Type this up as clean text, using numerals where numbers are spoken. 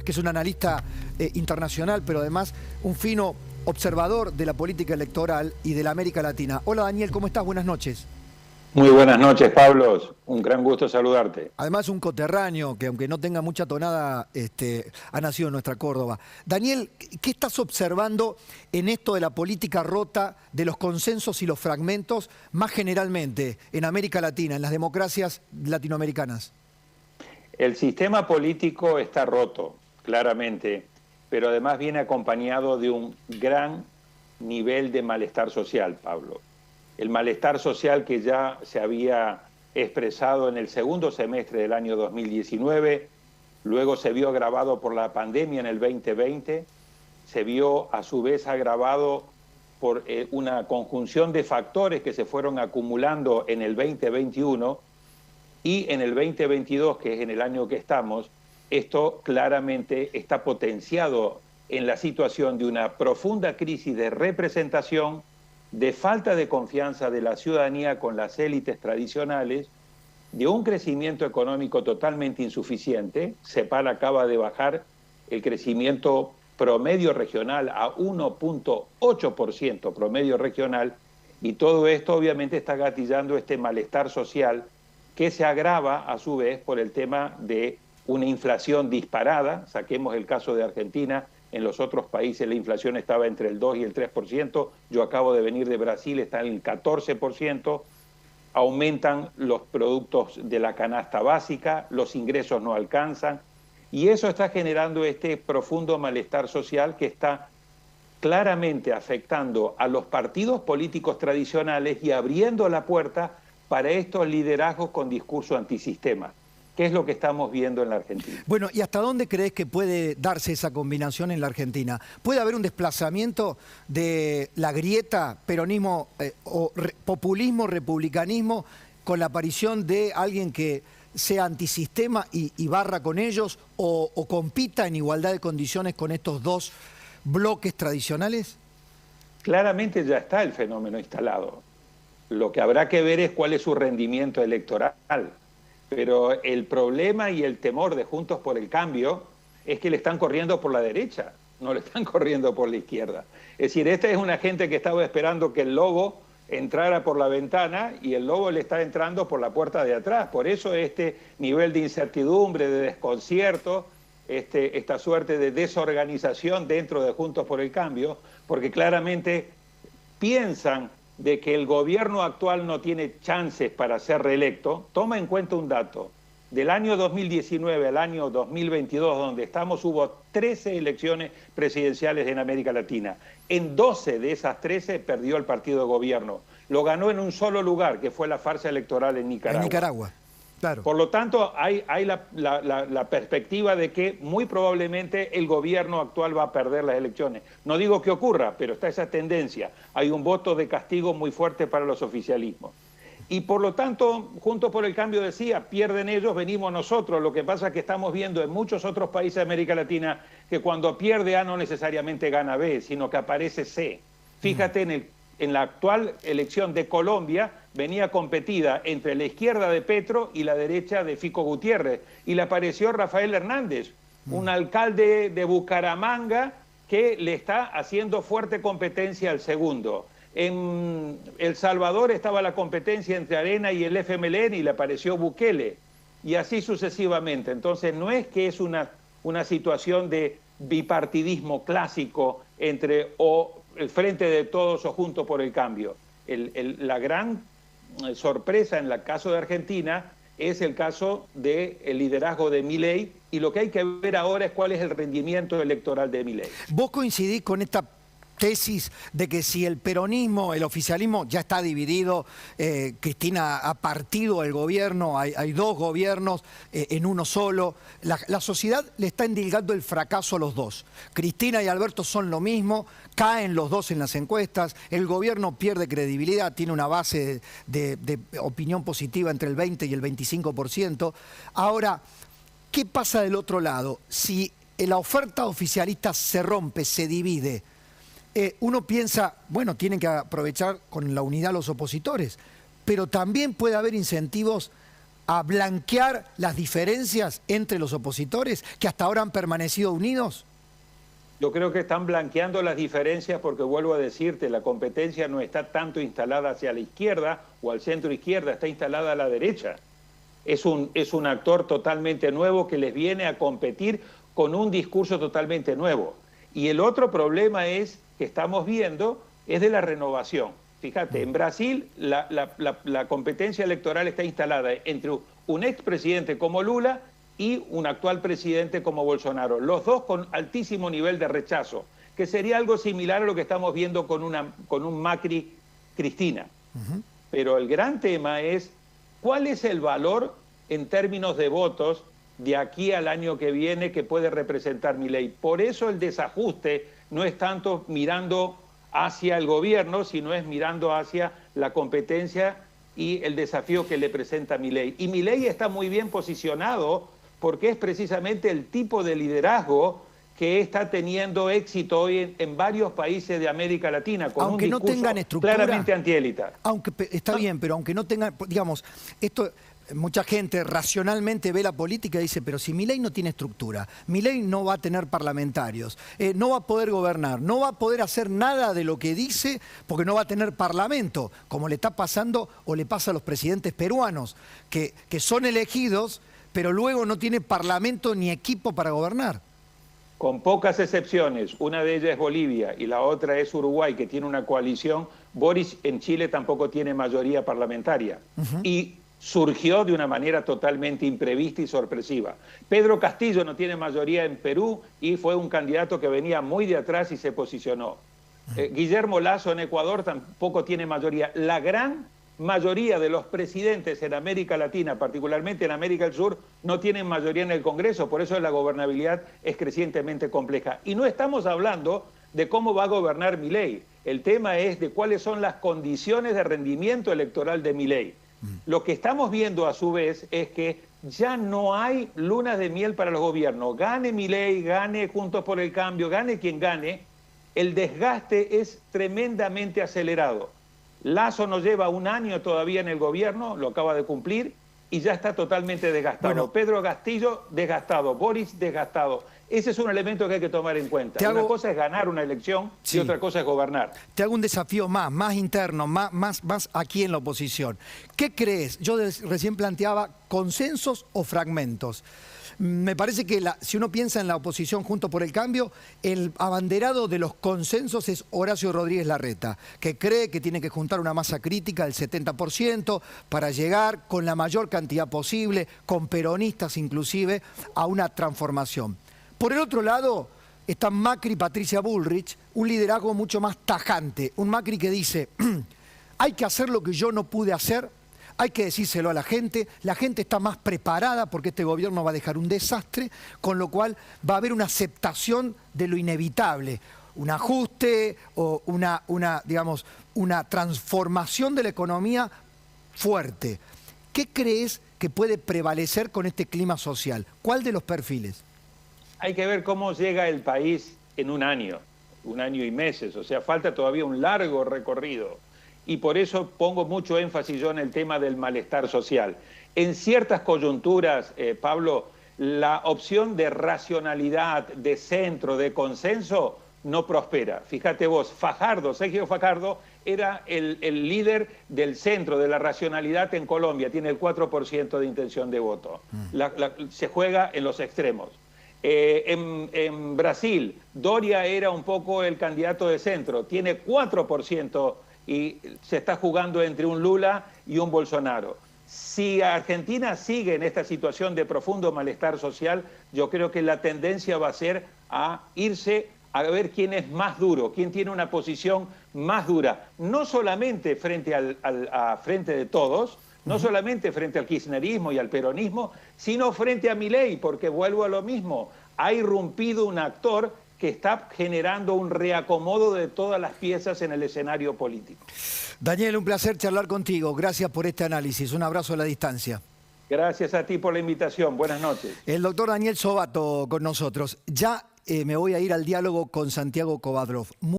que es un analista internacional, pero además un fino observador de la política electoral y de la América Latina. Hola Daniel, ¿cómo estás? Buenas noches. Muy buenas noches, Pablo. Un gran gusto saludarte. Además un coterráneo que aunque no tenga mucha tonada, ha nacido en nuestra Córdoba. Daniel, ¿qué estás observando en esto de la política rota, de los consensos y los fragmentos, más generalmente en América Latina, en las democracias latinoamericanas? El sistema político está roto, claramente, pero además viene acompañado de un gran nivel de malestar social, Pablo. El malestar social que ya se había expresado en el segundo semestre del año 2019, luego se vio agravado por la pandemia en el 2020, se vio a su vez agravado por una conjunción de factores que se fueron acumulando en el 2021 y en el 2022, que es en el año que estamos, esto claramente está potenciado en la situación de una profunda crisis de representación, de falta de confianza de la ciudadanía con las élites tradicionales, de un crecimiento económico totalmente insuficiente. CEPAL acaba de bajar el crecimiento promedio regional a 1.8% promedio regional, y todo esto obviamente está gatillando este malestar social que se agrava a su vez por el tema de una inflación disparada. Saquemos el caso de Argentina. En los otros países la inflación estaba entre el 2 y el 3%. Yo acabo de venir de Brasil, está en el 14%. Aumentan los productos de la canasta básica, los ingresos no alcanzan. Y eso está generando este profundo malestar social que está claramente afectando a los partidos políticos tradicionales y abriendo la puerta para estos liderazgos con discurso antisistema. ¿Qué es lo que estamos viendo en la Argentina? Bueno, ¿y hasta dónde crees que puede darse esa combinación en la Argentina? ¿Puede haber un desplazamiento de la grieta peronismo populismo, republicanismo, con la aparición de alguien que sea antisistema y barra con ellos, o compita en igualdad de condiciones con estos dos bloques tradicionales? Claramente ya está el fenómeno instalado. Lo que habrá que ver es cuál es su rendimiento electoral. Pero el problema y el temor de Juntos por el Cambio es que le están corriendo por la derecha, no le están corriendo por la izquierda. Es decir, esta es una gente que estaba esperando que el lobo entrara por la ventana y el lobo le está entrando por la puerta de atrás. Por eso este nivel de incertidumbre, de desconcierto, esta suerte de desorganización dentro de Juntos por el Cambio, porque claramente piensan de que el gobierno actual no tiene chances para ser reelecto. Toma en cuenta un dato. Del año 2019 al año 2022, donde estamos, hubo 13 elecciones presidenciales en América Latina. En 12 de esas 13 perdió el partido de gobierno. Lo ganó en un solo lugar, que fue la farsa electoral en Nicaragua. En Nicaragua, claro. Por lo tanto, hay la perspectiva de que muy probablemente el gobierno actual va a perder las elecciones. No digo que ocurra, pero está esa tendencia. Hay un voto de castigo muy fuerte para los oficialismos. Y por lo tanto, Juntos por el Cambio decía, pierden ellos, venimos nosotros. Lo que pasa es que estamos viendo en muchos otros países de América Latina que cuando pierde A no necesariamente gana B, sino que aparece C. Fíjate en la actual elección de Colombia, venía competida entre la izquierda de Petro y la derecha de Fico Gutiérrez, y le apareció Rafael Hernández, un alcalde de Bucaramanga que le está haciendo fuerte competencia al segundo. En El Salvador estaba la competencia entre Arena y el FMLN y le apareció Bukele, y así sucesivamente. Entonces no es que es una situación de bipartidismo clásico entre el Frente de Todos o Juntos por el Cambio. La gran sorpresa en el caso de Argentina es el caso del liderazgo de Milei, y lo que hay que ver ahora es cuál es el rendimiento electoral de Milei. ¿Vos coincidís con esta tesis de que si el peronismo, el oficialismo ya está dividido, Cristina ha partido el gobierno, hay dos gobiernos en uno solo, la sociedad le está endilgando el fracaso a los dos? Cristina y Alberto son lo mismo, caen los dos en las encuestas, el gobierno pierde credibilidad, tiene una base de opinión positiva entre el 20 y el 25%. Ahora, ¿qué pasa del otro lado? Si la oferta oficialista se rompe, se divide, uno piensa, bueno, tienen que aprovechar con la unidad los opositores, pero también puede haber incentivos a blanquear las diferencias entre los opositores que hasta ahora han permanecido unidos? Yo creo que están blanqueando las diferencias porque, vuelvo a decirte, la competencia no está tanto instalada hacia la izquierda o al centro izquierda, está instalada a la derecha. Es un actor totalmente nuevo que les viene a competir con un discurso totalmente nuevo. Y el otro problema que estamos viendo es de la renovación. Fíjate, en Brasil la competencia electoral está instalada entre un expresidente como Lula y un actual presidente como Bolsonaro, los dos con altísimo nivel de rechazo, que sería algo similar a lo que estamos viendo con un Macri-Cristina. Pero el gran tema es cuál es el valor en términos de votos de aquí al año que viene que puede representar Milei. Por eso el desajuste no es tanto mirando hacia el gobierno, sino es mirando hacia la competencia y el desafío que le presenta Milei. Y Milei está muy bien posicionado porque es precisamente el tipo de liderazgo que está teniendo éxito hoy en varios países de América Latina, con aunque un no discurso tengan estructura, claramente antiélita. Está bien, pero aunque no tengan, digamos, esto... Mucha gente racionalmente ve la política y dice, pero si Milei no tiene estructura, Milei no va a tener parlamentarios, no va a poder gobernar, no va a poder hacer nada de lo que dice porque no va a tener parlamento, como le está pasando o le pasa a los presidentes peruanos, que son elegidos, pero luego no tiene parlamento ni equipo para gobernar. Con pocas excepciones, una de ellas es Bolivia y la otra es Uruguay, que tiene una coalición. Boris en Chile tampoco tiene mayoría parlamentaria. Y surgió de una manera totalmente imprevista y sorpresiva. Pedro Castillo no tiene mayoría en Perú y fue un candidato que venía muy de atrás y se posicionó. Guillermo Lasso en Ecuador tampoco tiene mayoría. La gran mayoría de los presidentes en América Latina, particularmente en América del Sur, no tienen mayoría en el Congreso, por eso la gobernabilidad es crecientemente compleja. Y no estamos hablando de cómo va a gobernar Milei. El tema es de cuáles son las condiciones de rendimiento electoral de Milei. Lo que estamos viendo a su vez es que ya no hay lunas de miel para los gobiernos. Gane Milei, gane Juntos por el Cambio, gane quien gane, el desgaste es tremendamente acelerado. Lasso nos lleva un año todavía en el gobierno, lo acaba de cumplir, y ya está totalmente desgastado. Bueno, Pedro Castillo desgastado, Boris desgastado. Ese es un elemento que hay que tomar en cuenta. Una cosa es ganar una elección y otra cosa es gobernar. Te hago un desafío más interno, más aquí en la oposición. ¿Qué crees? Yo recién planteaba consensos o fragmentos. Me parece que si uno piensa en la oposición Juntos por el Cambio, el abanderado de los consensos es Horacio Rodríguez Larreta, que cree que tiene que juntar una masa crítica del 70% para llegar con la mayor cantidad posible, con peronistas inclusive, a una transformación. Por el otro lado está Macri y Patricia Bullrich, un liderazgo mucho más tajante, un Macri que dice, hay que hacer lo que yo no pude hacer, hay que decírselo a la gente está más preparada porque este gobierno va a dejar un desastre, con lo cual va a haber una aceptación de lo inevitable, un ajuste o digamos, una transformación de la economía fuerte. ¿Qué crees que puede prevalecer con este clima social? ¿Cuál de los perfiles? Hay que ver cómo llega el país en un año y meses, o sea, falta todavía un largo recorrido. Y por eso pongo mucho énfasis yo en el tema del malestar social. En ciertas coyunturas, Pablo, la opción de racionalidad, de centro, de consenso, no prospera. Fíjate vos, Sergio Fajardo, era el líder del centro, de la racionalidad en Colombia, tiene el 4% de intención de voto. Se juega en los extremos. En Brasil, Doria era un poco el candidato de centro, tiene 4% y se está jugando entre un Lula y un Bolsonaro. Si Argentina sigue en esta situación de profundo malestar social, yo creo que la tendencia va a ser a irse a ver quién es más duro, quién tiene una posición más dura, no solamente frente a Frente de Todos, no solamente frente al kirchnerismo y al peronismo, sino frente a Milei, porque vuelvo a lo mismo, ha irrumpido un actor que está generando un reacomodo de todas las piezas en el escenario político. Daniel, un placer charlar contigo. Gracias por este análisis. Un abrazo a la distancia. Gracias a ti por la invitación. Buenas noches. El doctor Daniel Sobato con nosotros. Ya me voy a ir al diálogo con Santiago Kovadrov.